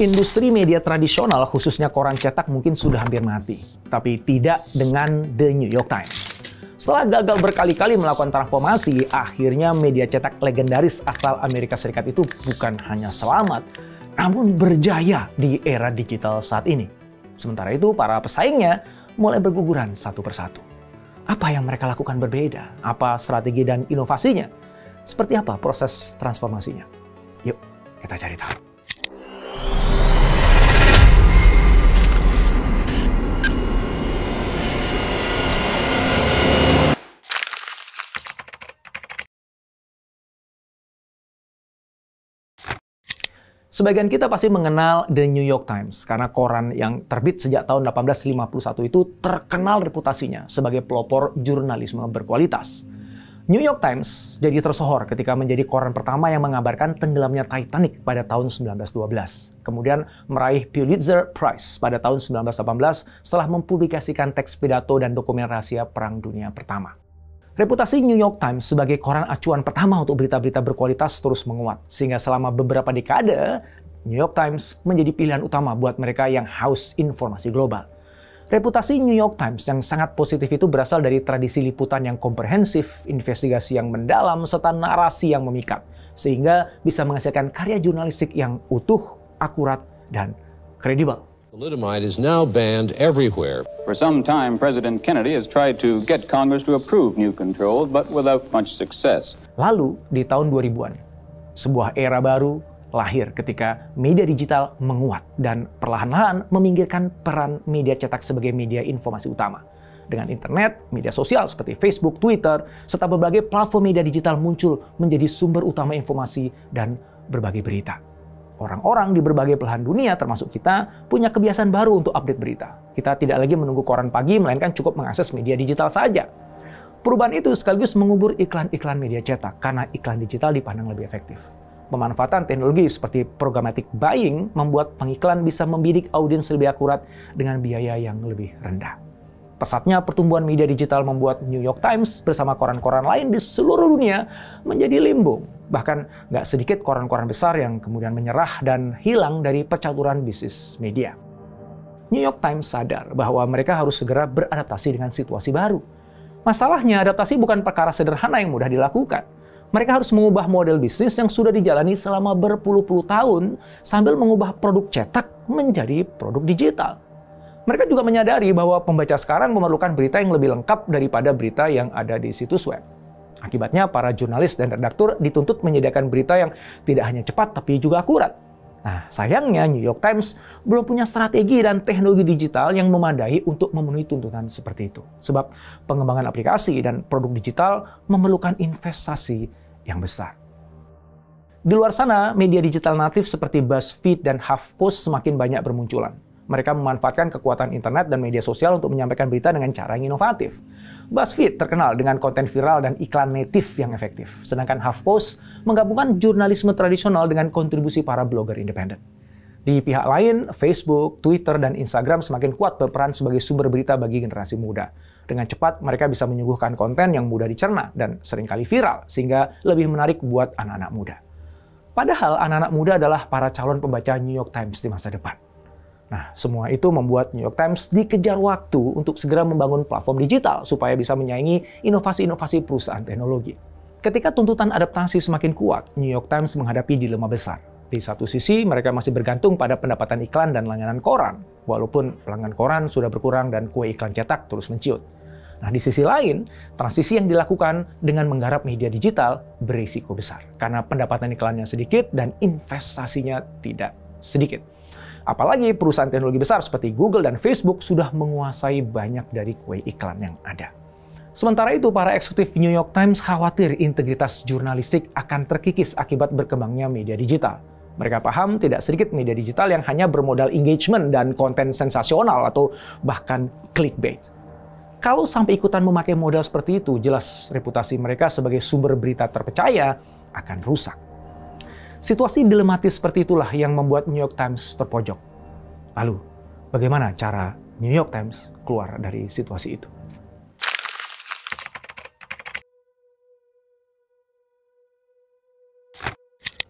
Industri media tradisional, khususnya koran cetak, mungkin sudah hampir mati. Tapi tidak dengan The New York Times. Setelah gagal berkali-kali melakukan transformasi, akhirnya media cetak legendaris asal Amerika Serikat itu bukan hanya selamat, namun berjaya di era digital saat ini. Sementara itu, para pesaingnya mulai berguguran satu persatu. Apa yang mereka lakukan berbeda? Apa strategi dan inovasinya? Seperti apa proses transformasinya? Yuk, kita cari tahu. Sebagian kita pasti mengenal The New York Times karena koran yang terbit sejak tahun 1851 itu terkenal reputasinya sebagai pelopor jurnalisme berkualitas. New York Times jadi tersohor ketika menjadi koran pertama yang mengabarkan tenggelamnya Titanic pada tahun 1912. Kemudian meraih Pulitzer Prize pada tahun 1918 setelah mempublikasikan teks pidato dan dokumen rahasia Perang Dunia Pertama. Reputasi New York Times sebagai koran acuan pertama untuk berita-berita berkualitas terus menguat, sehingga selama beberapa dekade, New York Times menjadi pilihan utama buat mereka yang haus informasi global. Reputasi New York Times yang sangat positif itu berasal dari tradisi liputan yang komprehensif, investigasi yang mendalam, serta narasi yang memikat, sehingga bisa menghasilkan karya jurnalistik yang utuh, akurat, dan kredibel. Thalidomide is now banned everywhere. For some time, President Kennedy has tried to get Congress to approve new controls, but without much success. Lalu, di tahun 2000-an, sebuah era baru lahir ketika media digital menguat dan perlahan-lahan meminggirkan peran media cetak sebagai media informasi utama. Dengan internet, media sosial seperti Facebook, Twitter, serta berbagai platform media digital muncul menjadi sumber utama informasi dan berbagai berita. Orang-orang di berbagai belahan dunia, termasuk kita, punya kebiasaan baru untuk update berita. Kita tidak lagi menunggu koran pagi, melainkan cukup mengakses media digital saja. Perubahan itu sekaligus mengubur iklan-iklan media cetak, karena iklan digital dipandang lebih efektif. Pemanfaatan teknologi seperti programmatic buying membuat pengiklan bisa membidik audiens lebih akurat dengan biaya yang lebih rendah. Pesatnya pertumbuhan media digital membuat New York Times bersama koran-koran lain di seluruh dunia menjadi limbung. Bahkan nggak sedikit koran-koran besar yang kemudian menyerah dan hilang dari percaturan bisnis media. New York Times sadar bahwa mereka harus segera beradaptasi dengan situasi baru. Masalahnya, adaptasi bukan perkara sederhana yang mudah dilakukan. Mereka harus mengubah model bisnis yang sudah dijalani selama berpuluh-puluh tahun sambil mengubah produk cetak menjadi produk digital. Mereka juga menyadari bahwa pembaca sekarang memerlukan berita yang lebih lengkap daripada berita yang ada di situs web. Akibatnya, para jurnalis dan redaktur dituntut menyediakan berita yang tidak hanya cepat tapi juga akurat. Nah, sayangnya New York Times belum punya strategi dan teknologi digital yang memadai untuk memenuhi tuntutan seperti itu. Sebab pengembangan aplikasi dan produk digital memerlukan investasi yang besar. Di luar sana, media digital natif seperti BuzzFeed dan HuffPost semakin banyak bermunculan. Mereka memanfaatkan kekuatan internet dan media sosial untuk menyampaikan berita dengan cara yang inovatif. BuzzFeed terkenal dengan konten viral dan iklan natif yang efektif. Sedangkan HuffPost menggabungkan jurnalisme tradisional dengan kontribusi para blogger independen. Di pihak lain, Facebook, Twitter, dan Instagram semakin kuat berperan sebagai sumber berita bagi generasi muda. Dengan cepat, mereka bisa menyuguhkan konten yang mudah dicerna dan seringkali viral, sehingga lebih menarik buat anak-anak muda. Padahal anak-anak muda adalah para calon pembaca New York Times di masa depan. Nah, semua itu membuat New York Times dikejar waktu untuk segera membangun platform digital supaya bisa menyaingi inovasi-inovasi perusahaan teknologi. Ketika tuntutan adaptasi semakin kuat, New York Times menghadapi dilema besar. Di satu sisi, mereka masih bergantung pada pendapatan iklan dan langganan koran, walaupun pelanggan koran sudah berkurang dan kue iklan cetak terus menciut. Nah, di sisi lain, transisi yang dilakukan dengan menggarap media digital berisiko besar, karena pendapatan iklannya sedikit dan investasinya tidak sedikit. Apalagi perusahaan teknologi besar seperti Google dan Facebook sudah menguasai banyak dari kue iklan yang ada. Sementara itu, para eksekutif New York Times khawatir integritas jurnalistik akan terkikis akibat berkembangnya media digital. Mereka paham tidak sedikit media digital yang hanya bermodal engagement dan konten sensasional atau bahkan clickbait. Kalau sampai ikutan memakai modal seperti itu, jelas reputasi mereka sebagai sumber berita terpercaya akan rusak. Situasi dilematis seperti itulah yang membuat New York Times terpojok. Lalu, bagaimana cara New York Times keluar dari situasi itu?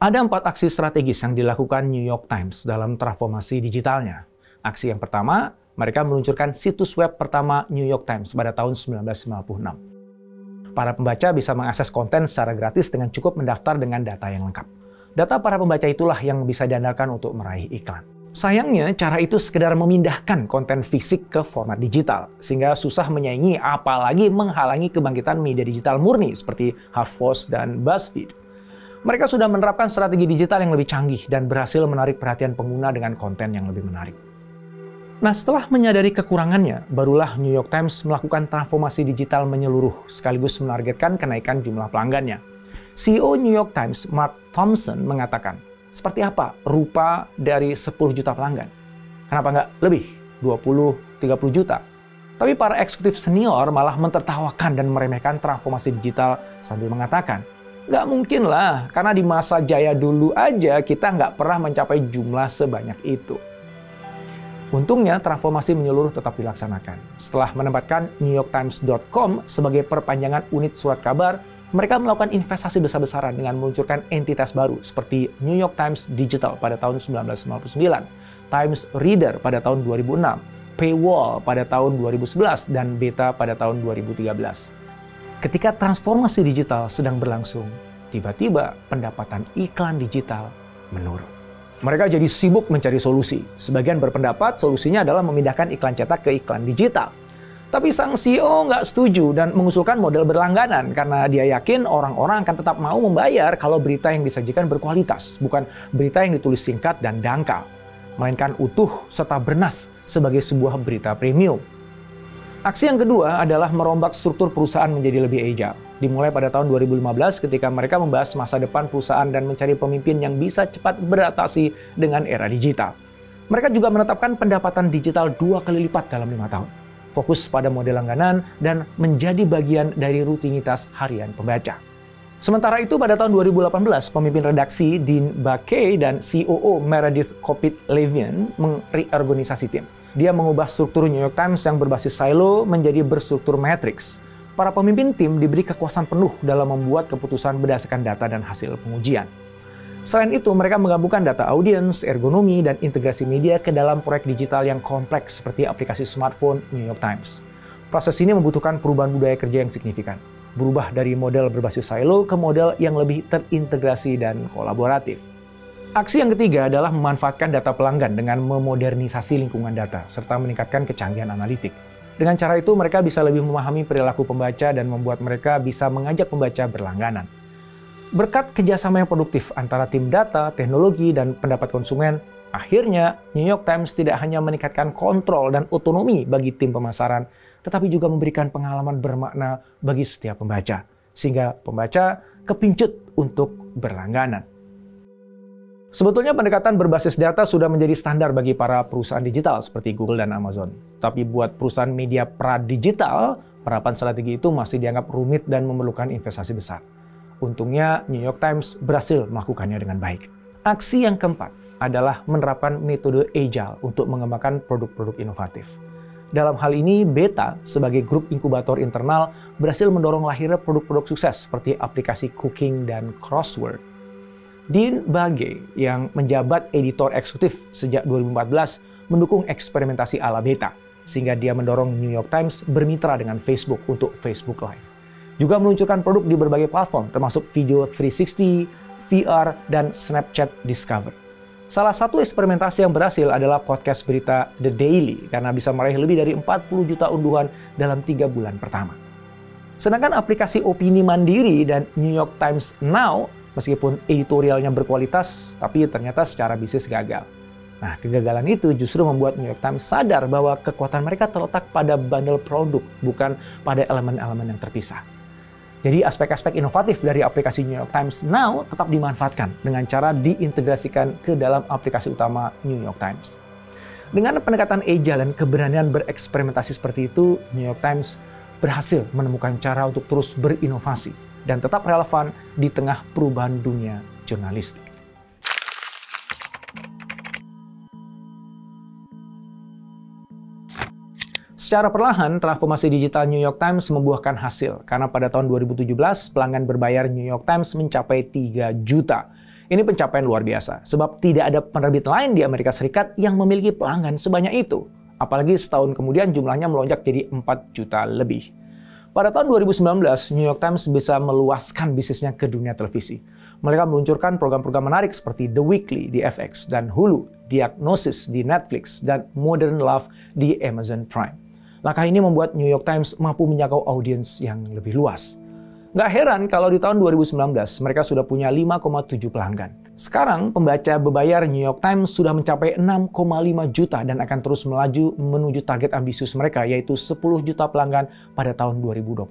Ada 4 aksi strategis yang dilakukan New York Times dalam transformasi digitalnya. Aksi yang pertama, mereka meluncurkan situs web pertama New York Times pada tahun 1996. Para pembaca bisa mengakses konten secara gratis dengan cukup mendaftar dengan data yang lengkap. Data para pembaca itulah yang bisa diandalkan untuk meraih iklan. Sayangnya, cara itu sekedar memindahkan konten fisik ke format digital, sehingga susah menyaingi apalagi menghalangi kebangkitan media digital murni seperti HuffPost dan BuzzFeed. Mereka sudah menerapkan strategi digital yang lebih canggih dan berhasil menarik perhatian pengguna dengan konten yang lebih menarik. Nah, setelah menyadari kekurangannya, barulah New York Times melakukan transformasi digital menyeluruh sekaligus menargetkan kenaikan jumlah pelanggannya. CEO New York Times, Mark Thompson, mengatakan, seperti apa rupa dari 10 juta pelanggan? Kenapa nggak lebih? 20-30 juta? Tapi para eksekutif senior malah mentertawakan dan meremehkan transformasi digital sambil mengatakan, nggak mungkin lah, karena di masa jaya dulu aja kita nggak pernah mencapai jumlah sebanyak itu. Untungnya, transformasi menyeluruh tetap dilaksanakan. Setelah menempatkan NewYorkTimes.com sebagai perpanjangan unit surat kabar, mereka melakukan investasi besar-besaran dengan meluncurkan entitas baru seperti New York Times Digital pada tahun 1999, Times Reader pada tahun 2006, Paywall pada tahun 2011, dan Beta pada tahun 2013. Ketika transformasi digital sedang berlangsung, tiba-tiba pendapatan iklan digital menurun. Mereka jadi sibuk mencari solusi. Sebagian berpendapat solusinya adalah memindahkan iklan cetak ke iklan digital. Tapi sang CEO nggak setuju dan mengusulkan model berlangganan karena dia yakin orang-orang akan tetap mau membayar kalau berita yang disajikan berkualitas, bukan berita yang ditulis singkat dan dangkal, melainkan utuh serta bernas sebagai sebuah berita premium. Aksi yang kedua adalah merombak struktur perusahaan menjadi lebih agile. Dimulai pada tahun 2015 ketika mereka membahas masa depan perusahaan dan mencari pemimpin yang bisa cepat beradaptasi dengan era digital. Mereka juga menetapkan pendapatan digital 2 kali lipat dalam 5 tahun. Fokus pada model langganan dan menjadi bagian dari rutinitas harian pembaca. Sementara itu pada tahun 2018, pemimpin redaksi Dean Baquet dan COO Meredith Kopit Levien mereorganisasi tim. Dia mengubah struktur New York Times yang berbasis silo menjadi berstruktur matriks. Para pemimpin tim diberi kekuasaan penuh dalam membuat keputusan berdasarkan data dan hasil pengujian. Selain itu, mereka menggabungkan data audiens, ergonomi, dan integrasi media ke dalam proyek digital yang kompleks seperti aplikasi smartphone New York Times. Proses ini membutuhkan perubahan budaya kerja yang signifikan. Berubah dari model berbasis silo ke model yang lebih terintegrasi dan kolaboratif. Aksi yang ketiga adalah memanfaatkan data pelanggan dengan memodernisasi lingkungan data, serta meningkatkan kecanggihan analitik. Dengan cara itu, mereka bisa lebih memahami perilaku pembaca dan membuat mereka bisa mengajak pembaca berlangganan. Berkat kerjasama yang produktif antara tim data, teknologi, dan pendapat konsumen, akhirnya New York Times tidak hanya meningkatkan kontrol dan otonomi bagi tim pemasaran, tetapi juga memberikan pengalaman bermakna bagi setiap pembaca, sehingga pembaca kepincut untuk berlangganan. Sebetulnya pendekatan berbasis data sudah menjadi standar bagi para perusahaan digital seperti Google dan Amazon. Tapi buat perusahaan media pra-digital, penerapan strategi itu masih dianggap rumit dan memerlukan investasi besar. Untungnya, New York Times berhasil melakukannya dengan baik. Aksi yang keempat adalah menerapkan metode agile untuk mengembangkan produk-produk inovatif. Dalam hal ini, Beta sebagai grup inkubator internal berhasil mendorong lahirnya produk-produk sukses seperti aplikasi cooking dan crossword. Dean Baquet yang menjabat editor eksekutif sejak 2014 mendukung eksperimentasi ala Beta, sehingga dia mendorong New York Times bermitra dengan Facebook untuk Facebook Live. Juga meluncurkan produk di berbagai platform termasuk Video 360, VR, dan Snapchat Discover. Salah satu eksperimentasi yang berhasil adalah podcast berita The Daily karena bisa meraih lebih dari 40 juta unduhan dalam 3 bulan pertama. Sedangkan aplikasi opini mandiri dan New York Times Now meskipun editorialnya berkualitas, tapi ternyata secara bisnis gagal. Nah, kegagalan itu justru membuat New York Times sadar bahwa kekuatan mereka terletak pada bundle produk, bukan pada elemen-elemen yang terpisah. Jadi aspek-aspek inovatif dari aplikasi New York Times Now tetap dimanfaatkan dengan cara diintegrasikan ke dalam aplikasi utama New York Times. Dengan pendekatan agile dan keberanian bereksperimentasi seperti itu, New York Times berhasil menemukan cara untuk terus berinovasi dan tetap relevan di tengah perubahan dunia jurnalistik. Secara perlahan, transformasi digital New York Times membuahkan hasil karena pada tahun 2017 pelanggan berbayar New York Times mencapai 3 juta. Ini pencapaian luar biasa, sebab tidak ada penerbit lain di Amerika Serikat yang memiliki pelanggan sebanyak itu. Apalagi setahun kemudian jumlahnya melonjak jadi 4 juta lebih. Pada tahun 2019, New York Times bisa meluaskan bisnisnya ke dunia televisi. Mereka meluncurkan program-program menarik seperti The Weekly di FX dan Hulu, Diagnosis di Netflix, dan Modern Love di Amazon Prime. Langkah ini membuat New York Times mampu menjangkau audiens yang lebih luas. Nggak heran kalau di tahun 2019 mereka sudah punya 5,7 pelanggan. Sekarang pembaca berbayar New York Times sudah mencapai 6,5 juta dan akan terus melaju menuju target ambisius mereka yaitu 10 juta pelanggan pada tahun 2025.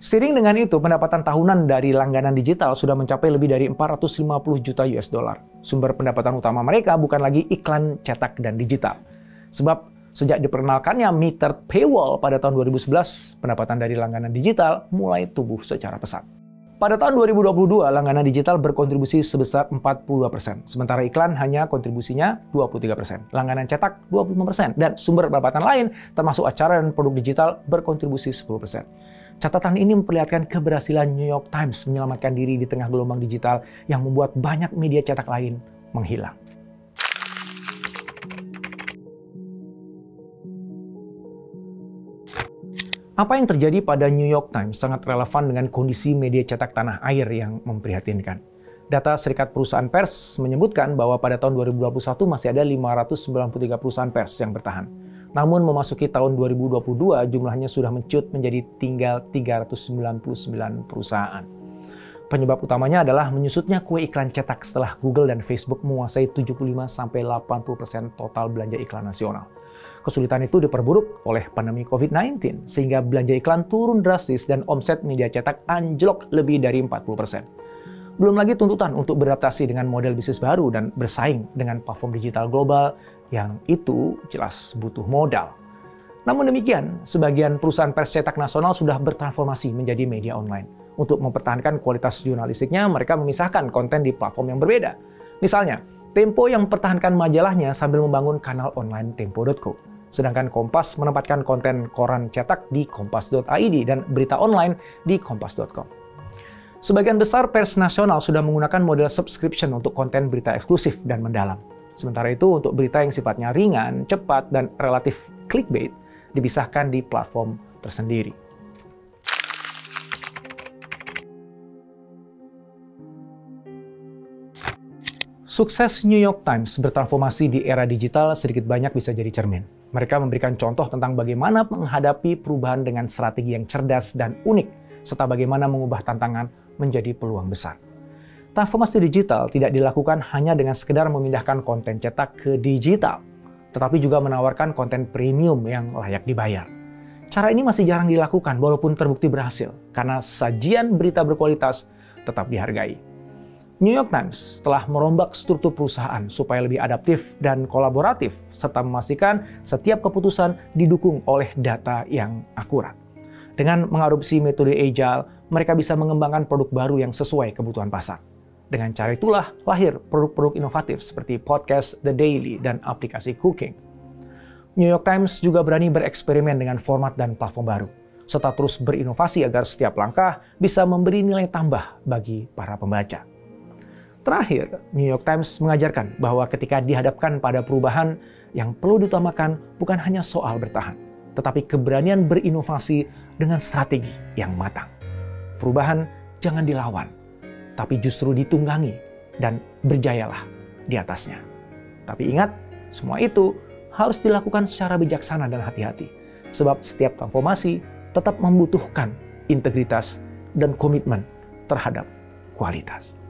Seiring dengan itu, pendapatan tahunan dari langganan digital sudah mencapai lebih dari 450 juta US dollar. Sumber pendapatan utama mereka bukan lagi iklan cetak dan digital. Sebab sejak diperkenalkannya metered paywall pada tahun 2011, pendapatan dari langganan digital mulai tumbuh secara pesat. Pada tahun 2022, langganan digital berkontribusi sebesar 42%, sementara iklan hanya kontribusinya 23%, langganan cetak 25%, dan sumber pendapatan lain termasuk acara dan produk digital berkontribusi 10%. Catatan ini memperlihatkan keberhasilan New York Times menyelamatkan diri di tengah gelombang digital yang membuat banyak media cetak lain menghilang. Apa yang terjadi pada New York Times sangat relevan dengan kondisi media cetak tanah air yang memprihatinkan. Data Serikat Perusahaan Pers menyebutkan bahwa pada tahun 2021 masih ada 593 perusahaan pers yang bertahan. Namun memasuki tahun 2022 jumlahnya sudah mencut menjadi tinggal 399 perusahaan. Penyebab utamanya adalah menyusutnya kue iklan cetak setelah Google dan Facebook menguasai 75-80% total belanja iklan nasional. Kesulitan itu diperburuk oleh pandemi COVID-19, sehingga belanja iklan turun drastis dan omset media cetak anjlok lebih dari 40%. Belum lagi tuntutan untuk beradaptasi dengan model bisnis baru dan bersaing dengan platform digital global yang itu jelas butuh modal. Namun demikian, sebagian perusahaan pers cetak nasional sudah bertransformasi menjadi media online. Untuk mempertahankan kualitas jurnalistiknya, mereka memisahkan konten di platform yang berbeda. Misalnya, Tempo yang mempertahankan majalahnya sambil membangun kanal online tempo.co. Sedangkan Kompas menempatkan konten koran cetak di kompas.id dan berita online di kompas.com. Sebagian besar pers nasional sudah menggunakan model subscription untuk konten berita eksklusif dan mendalam. Sementara itu, untuk berita yang sifatnya ringan, cepat, dan relatif clickbait, dipisahkan di platform tersendiri. Sukses New York Times bertransformasi di era digital sedikit banyak bisa jadi cermin. Mereka memberikan contoh tentang bagaimana menghadapi perubahan dengan strategi yang cerdas dan unik, serta bagaimana mengubah tantangan menjadi peluang besar. Transformasi digital tidak dilakukan hanya dengan sekedar memindahkan konten cetak ke digital, tetapi juga menawarkan konten premium yang layak dibayar. Cara ini masih jarang dilakukan walaupun terbukti berhasil, karena sajian berita berkualitas tetap dihargai. New York Times telah merombak struktur perusahaan supaya lebih adaptif dan kolaboratif, serta memastikan setiap keputusan didukung oleh data yang akurat. Dengan mengadopsi metode Agile, mereka bisa mengembangkan produk baru yang sesuai kebutuhan pasar. Dengan cara itulah lahir produk-produk inovatif seperti podcast The Daily dan aplikasi Cooking. New York Times juga berani bereksperimen dengan format dan platform baru, serta terus berinovasi agar setiap langkah bisa memberi nilai tambah bagi para pembaca. Terakhir, New York Times mengajarkan bahwa ketika dihadapkan pada perubahan, yang perlu diutamakan bukan hanya soal bertahan, tetapi keberanian berinovasi dengan strategi yang matang. Perubahan jangan dilawan, tapi justru ditunggangi dan berjayalah di atasnya. Tapi ingat, semua itu harus dilakukan secara bijaksana dan hati-hati, sebab setiap transformasi tetap membutuhkan integritas dan komitmen terhadap kualitas.